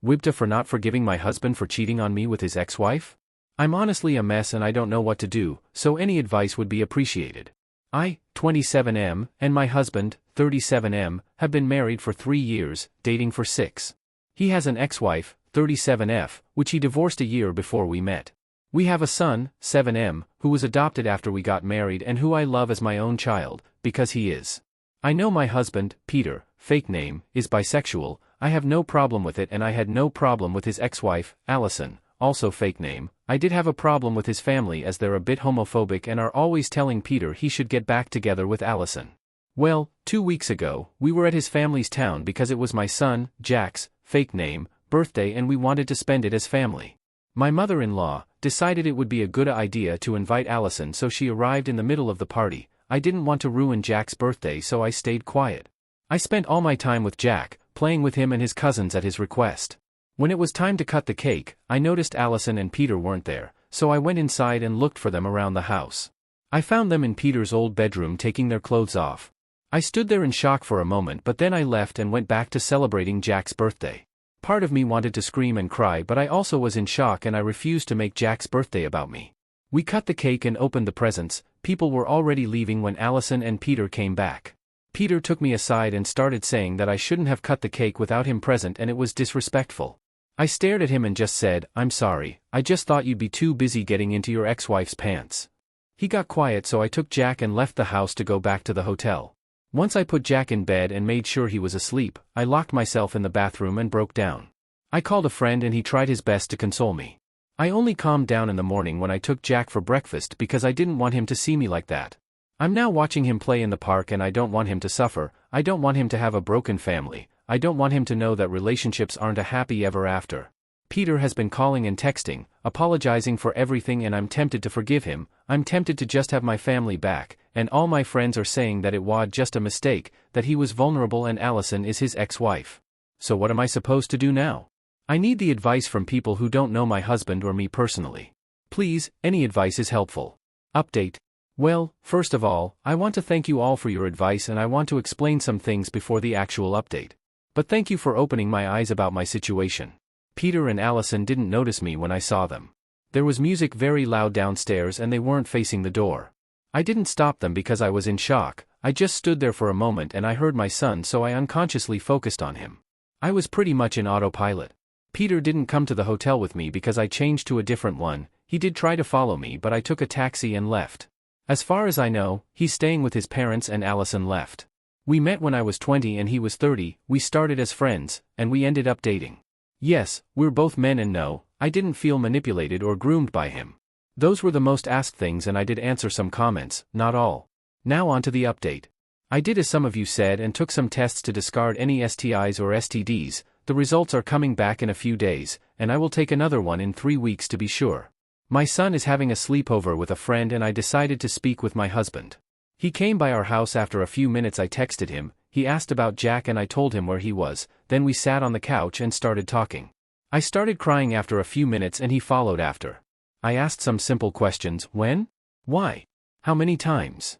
WIBTA for not forgiving my husband for cheating on me with his ex-wife? I'm honestly a mess and I don't know what to do, so any advice would be appreciated. I, 27M, and my husband, 37M, have been married for 3 years, dating for 6. He has an ex-wife, 37F, which he divorced a year before we met. We have a son, 7M, who was adopted after we got married and who I love as my own child, because he is. I know my husband, Peter, fake name, is bisexual. I have no problem with it and I had no problem with his ex-wife, Allison, also fake name. I did have a problem with his family as they're a bit homophobic and are always telling Peter he should get back together with Allison. Well, 2 weeks ago, we were at his family's town because it was my son, Jack's, fake name, birthday and we wanted to spend it as family. My mother-in-law decided it would be a good idea to invite Allison, so she arrived in the middle of the party. I didn't want to ruin Jack's birthday, so I stayed quiet. I spent all my time with Jack, playing with him and his cousins at his request. When it was time to cut the cake, I noticed Allison and Peter weren't there, so I went inside and looked for them around the house. I found them in Peter's old bedroom taking their clothes off. I stood there in shock for a moment, but then I left and went back to celebrating Jack's birthday. Part of me wanted to scream and cry, but I also was in shock and I refused to make Jack's birthday about me. We cut the cake and opened the presents. People were already leaving when Allison and Peter came back. Peter took me aside and started saying that I shouldn't have cut the cake without him present and it was disrespectful. I stared at him and just said, "I'm sorry, I just thought you'd be too busy getting into your ex-wife's pants." He got quiet, so I took Jack and left the house to go back to the hotel. Once I put Jack in bed and made sure he was asleep, I locked myself in the bathroom and broke down. I called a friend and he tried his best to console me. I only calmed down in the morning when I took Jack for breakfast because I didn't want him to see me like that. I'm now watching him play in the park and I don't want him to suffer. I don't want him to have a broken family. I don't want him to know that relationships aren't a happy ever after. Peter has been calling and texting, apologizing for everything, and I'm tempted to forgive him. I'm tempted to just have my family back, and all my friends are saying that it was just a mistake, that he was vulnerable and Allison is his ex-wife. So what am I supposed to do now? I need the advice from people who don't know my husband or me personally. Please, any advice is helpful. Update. Well, first of all, I want to thank you all for your advice and I want to explain some things before the actual update. But thank you for opening my eyes about my situation. Peter and Allison didn't notice me when I saw them. There was music very loud downstairs and they weren't facing the door. I didn't stop them because I was in shock. I just stood there for a moment and I heard my son, so I unconsciously focused on him. I was pretty much in autopilot. Peter didn't come to the hotel with me because I changed to a different one. He did try to follow me, but I took a taxi and left. As far as I know, he's staying with his parents and Allison left. We met when I was 20 and he was 30, we started as friends, and we ended up dating. Yes, we're both men and no, I didn't feel manipulated or groomed by him. Those were the most asked things and I did answer some comments, not all. Now on to the update. I did as some of you said and took some tests to discard any STIs or STDs. The results are coming back in a few days, and I will take another one in 3 weeks to be sure. My son is having a sleepover with a friend and I decided to speak with my husband. He came by our house. After a few minutes I texted him, he asked about Jack and I told him where he was, then we sat on the couch and started talking. I started crying after a few minutes and he followed after. I asked some simple questions: when? Why? How many times?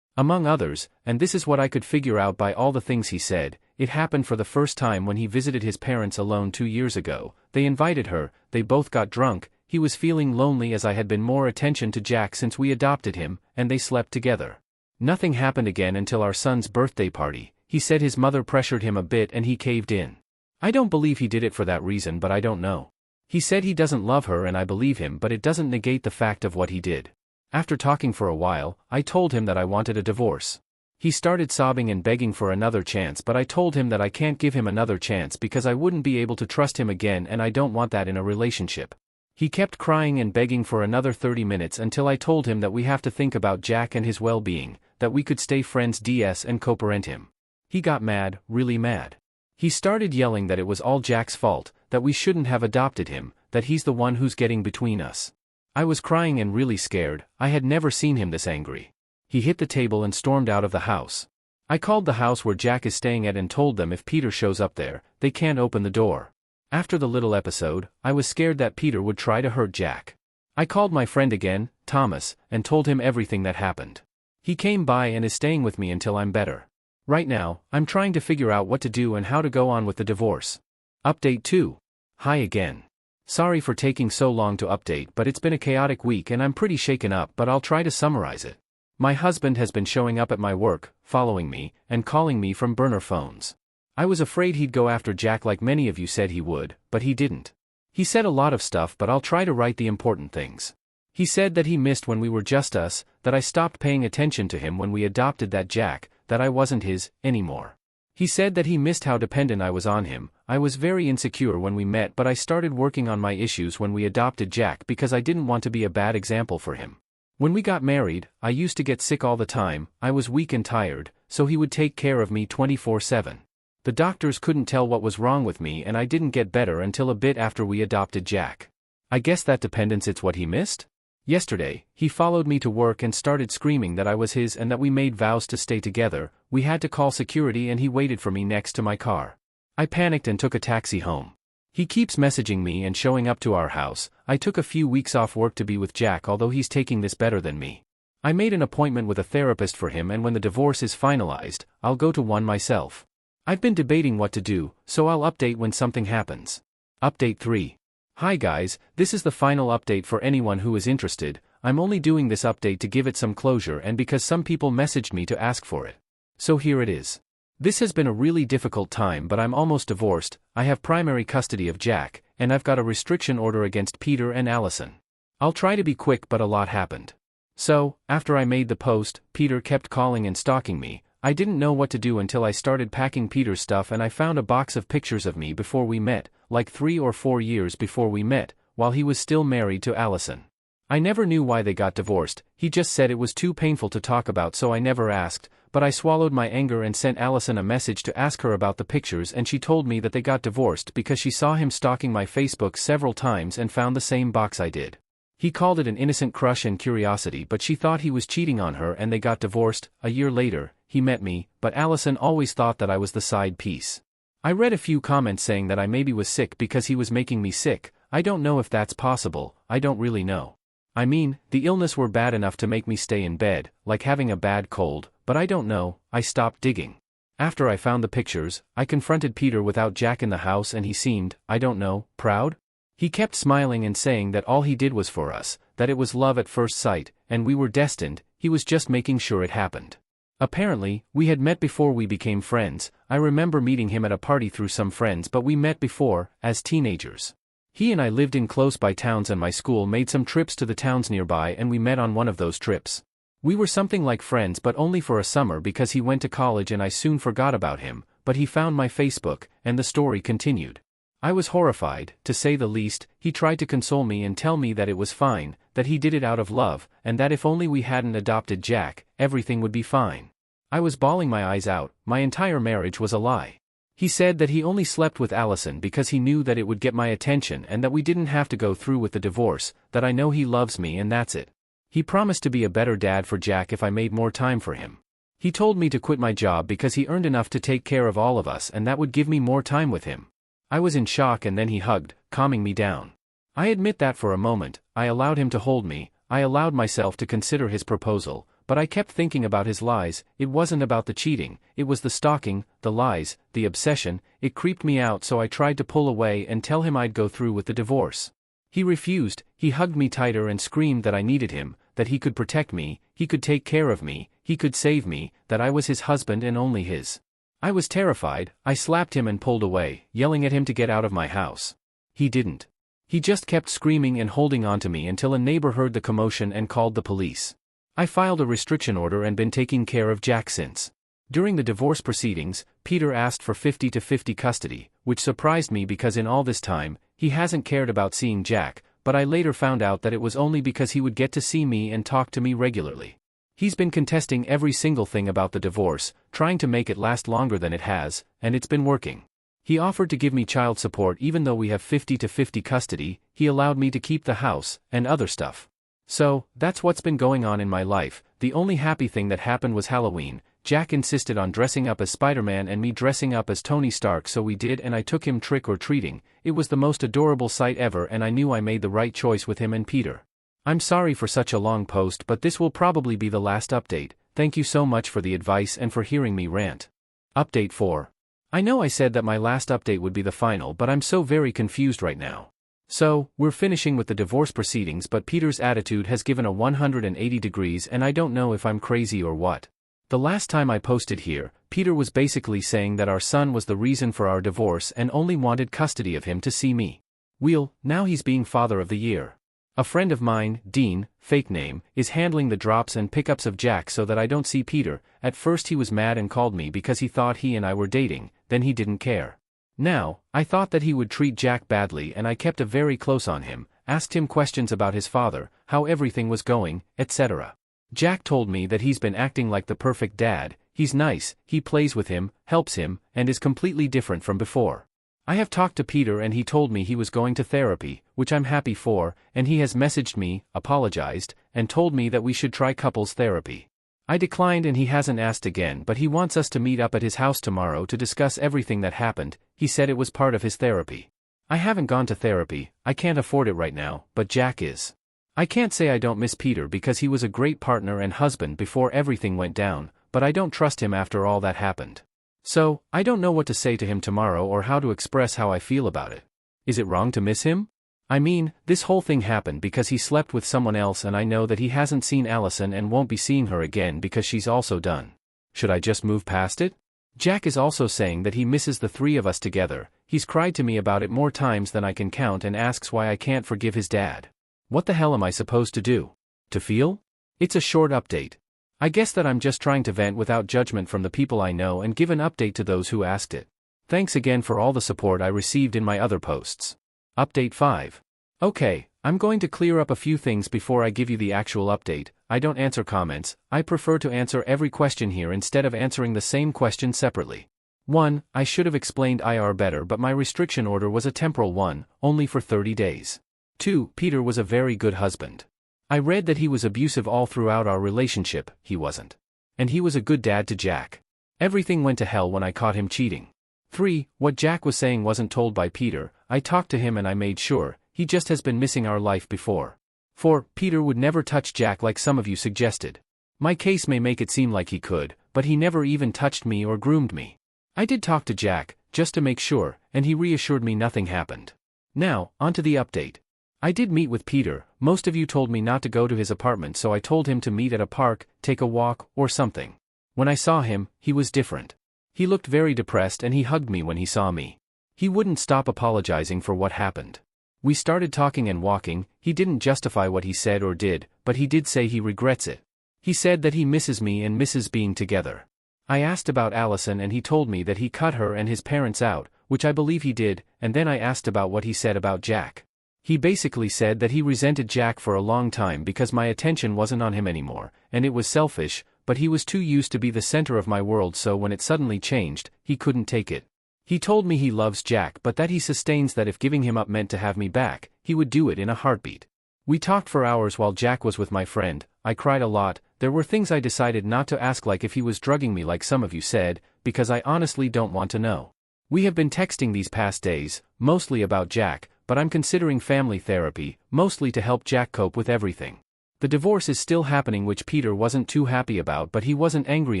Among others, and this is what I could figure out by all the things he said. It happened for the first time when he visited his parents alone 2 years ago. They invited her, they both got drunk, he was feeling lonely as I had been more attention to Jack since we adopted him, and they slept together. Nothing happened again until our son's birthday party. He said his mother pressured him a bit and he caved in. I don't believe he did it for that reason, but I don't know. He said he doesn't love her and I believe him, but it doesn't negate the fact of what he did. After talking for a while, I told him that I wanted a divorce. He started sobbing and begging for another chance, but I told him that I can't give him another chance because I wouldn't be able to trust him again and I don't want that in a relationship. He kept crying and begging for another 30 minutes until I told him that we have to think about Jack and his well-being, that we could stay friends DS and co-parent him. He got mad, really mad. He started yelling that it was all Jack's fault, that we shouldn't have adopted him, that he's the one who's getting between us. I was crying and really scared. I had never seen him this angry. He hit the table and stormed out of the house. I called the house where Jack is staying at and told them if Peter shows up there, they can't open the door. After the little episode, I was scared that Peter would try to hurt Jack. I called my friend again, Thomas, and told him everything that happened. He came by and is staying with me until I'm better. Right now, I'm trying to figure out what to do and how to go on with the divorce. Update 2. Hi again. Sorry for taking so long to update, but it's been a chaotic week and I'm pretty shaken up, but I'll try to summarize it. My husband has been showing up at my work, following me, and calling me from burner phones. I was afraid he'd go after Jack like many of you said he would, but he didn't. He said a lot of stuff, but I'll try to write the important things. He said that he missed when we were just us, that I stopped paying attention to him when we adopted that Jack, that I wasn't his anymore. He said that he missed how dependent I was on him. I was very insecure when we met, but I started working on my issues when we adopted Jack because I didn't want to be a bad example for him. When we got married, I used to get sick all the time, I was weak and tired, so he would take care of me 24/7. The doctors couldn't tell what was wrong with me and I didn't get better until a bit after we adopted Jack. I guess that dependence is what he missed? Yesterday, he followed me to work and started screaming that I was his and that we made vows to stay together. We had to call security and he waited for me next to my car. I panicked and took a taxi home. He keeps messaging me and showing up to our house. I took a few weeks off work to be with Jack, although he's taking this better than me. I made an appointment with a therapist for him, and when the divorce is finalized, I'll go to one myself. I've been debating what to do, so I'll update when something happens. Update 3. Hi guys, this is the final update for anyone who is interested. I'm only doing this update to give it some closure and because some people messaged me to ask for it. So here it is. This has been a really difficult time, but I'm almost divorced. I have primary custody of Jack, and I've got a restriction order against Peter and Allison. I'll try to be quick, but a lot happened. So, after I made the post, Peter kept calling and stalking me. I didn't know what to do until I started packing Peter's stuff and I found a box of pictures of me before we met, like 3 or 4 years before we met, while he was still married to Allison. I never knew why they got divorced. He just said it was too painful to talk about, so I never asked, but I swallowed my anger and sent Allison a message to ask her about the pictures, and she told me that they got divorced because she saw him stalking my Facebook several times and found the same box I did. He called it an innocent crush and curiosity, but she thought he was cheating on her and they got divorced. A year later, he met me, but Allison always thought that I was the side piece. I read a few comments saying that I maybe was sick because he was making me sick. I don't know if that's possible, I don't really know. I mean, the illness were bad enough to make me stay in bed, like having a bad cold, but I don't know. I stopped digging. After I found the pictures, I confronted Peter without Jack in the house and he seemed, I don't know, proud? He kept smiling and saying that all he did was for us, that it was love at first sight, and we were destined. He was just making sure it happened. Apparently, we had met before we became friends. I remember meeting him at a party through some friends, but we met before, as teenagers. He and I lived in close by towns and my school made some trips to the towns nearby and we met on one of those trips. We were something like friends, but only for a summer because he went to college and I soon forgot about him, but he found my Facebook, and the story continued. I was horrified, to say the least. He tried to console me and tell me that it was fine, that he did it out of love, and that if only we hadn't adopted Jack, everything would be fine. I was bawling my eyes out. My entire marriage was a lie. He said that he only slept with Allison because he knew that it would get my attention and that we didn't have to go through with the divorce, that I know he loves me and that's it. He promised to be a better dad for Jack if I made more time for him. He told me to quit my job because he earned enough to take care of all of us and that would give me more time with him. I was in shock and then he hugged, calming me down. I admit that for a moment, I allowed him to hold me. I allowed myself to consider his proposal, but I kept thinking about his lies. It wasn't about the cheating, it was the stalking, the lies, the obsession. It creeped me out, so I tried to pull away and tell him I'd go through with the divorce. He refused. He hugged me tighter and screamed that I needed him, that he could protect me, he could take care of me, he could save me, that I was his husband and only his. I was terrified. I slapped him and pulled away, yelling at him to get out of my house. He didn't. He just kept screaming and holding on to me until a neighbor heard the commotion and called the police. I filed a restriction order and been taking care of Jack since. During the divorce proceedings, Peter asked for 50-50 custody, which surprised me because in all this time, he hasn't cared about seeing Jack, but I later found out that it was only because he would get to see me and talk to me regularly. He's been contesting every single thing about the divorce, trying to make it last longer than it has, and it's been working. He offered to give me child support even though we have 50-50 custody. He allowed me to keep the house, and other stuff. So, that's what's been going on in my life. The only happy thing that happened was Halloween. Jack insisted on dressing up as Spider-Man and me dressing up as Tony Stark, so we did, and I took him trick-or-treating. It was the most adorable sight ever and I knew I made the right choice with him and Peter. I'm sorry for such a long post, but this will probably be the last update. Thank you so much for the advice and for hearing me rant. Update 4. I know I said that my last update would be the final, but I'm so very confused right now. So, we're finishing with the divorce proceedings, but Peter's attitude has given a 180 degrees and I don't know if I'm crazy or what. The last time I posted here, Peter was basically saying that our son was the reason for our divorce and only wanted custody of him to see me. Well, now he's being father of the year. A friend of mine, Dean, fake name, is handling the drops and pickups of Jack so that I don't see Peter. At first he was mad and called me because he thought he and I were dating, then he didn't care. Now, I thought that he would treat Jack badly and I kept a very close on him, asked him questions about his father, how everything was going, etc. Jack told me that he's been acting like the perfect dad, he's nice, he plays with him, helps him, and is completely different from before. I have talked to Peter and he told me he was going to therapy, which I'm happy for, and he has messaged me, apologized, and told me that we should try couples therapy. I declined and he hasn't asked again, but he wants us to meet up at his house tomorrow to discuss everything that happened. He said it was part of his therapy. I haven't gone to therapy, I can't afford it right now, but Jack is. I can't say I don't miss Peter because he was a great partner and husband before everything went down, but I don't trust him after all that happened. So, I don't know what to say to him tomorrow or how to express how I feel about it. Is it wrong to miss him? I mean, this whole thing happened because he slept with someone else and I know that he hasn't seen Allison and won't be seeing her again because she's also done. Should I just move past it? Jack is also saying that he misses the three of us together. He's cried to me about it more times than I can count and asks why I can't forgive his dad. What the hell am I supposed to do? To feel? It's a short update. I guess that I'm just trying to vent without judgment from the people I know and give an update to those who asked it. Thanks again for all the support I received in my other posts. Update 5. Okay, I'm going to clear up a few things before I give you the actual update. I don't answer comments, I prefer to answer every question here instead of answering the same question separately. 1. I should have explained IR better, but my restriction order was a temporal one, only for 30 days. 2. Peter was a very good husband. I read that he was abusive all throughout our relationship, he wasn't. And he was a good dad to Jack. Everything went to hell when I caught him cheating. 3. What Jack was saying wasn't told by Peter, I talked to him and I made sure, he just has been missing our life before. 4. Peter would never touch Jack like some of you suggested. My case may make it seem like he could, but he never even touched me or groomed me. I did talk to Jack, just to make sure, and he reassured me nothing happened. Now, onto the update. I did meet with Peter. Most of you told me not to go to his apartment, so I told him to meet at a park, take a walk, or something. When I saw him, he was different. He looked very depressed and he hugged me when he saw me. He wouldn't stop apologizing for what happened. We started talking and walking. He didn't justify what he said or did, but he did say he regrets it. He said that he misses me and misses being together. I asked about Allison and he told me that he cut her and his parents out, which I believe he did, and then I asked about what he said about Jack. He basically said that he resented Jack for a long time because my attention wasn't on him anymore, and it was selfish, but he was too used to be the center of my world, so when it suddenly changed, he couldn't take it. He told me he loves Jack but that he sustains that if giving him up meant to have me back, he would do it in a heartbeat. We talked for hours while Jack was with my friend. I cried a lot. There were things I decided not to ask, like if he was drugging me like some of you said, because I honestly don't want to know. We have been texting these past days, mostly about Jack, but I'm considering family therapy, mostly to help Jack cope with everything. The divorce is still happening, which Peter wasn't too happy about, but he wasn't angry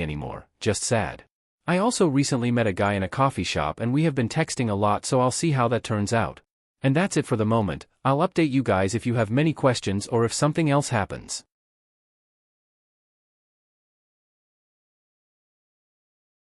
anymore, just sad. I also recently met a guy in a coffee shop and we have been texting a lot, so I'll see how that turns out. And that's it for the moment. I'll update you guys if you have many questions or if something else happens.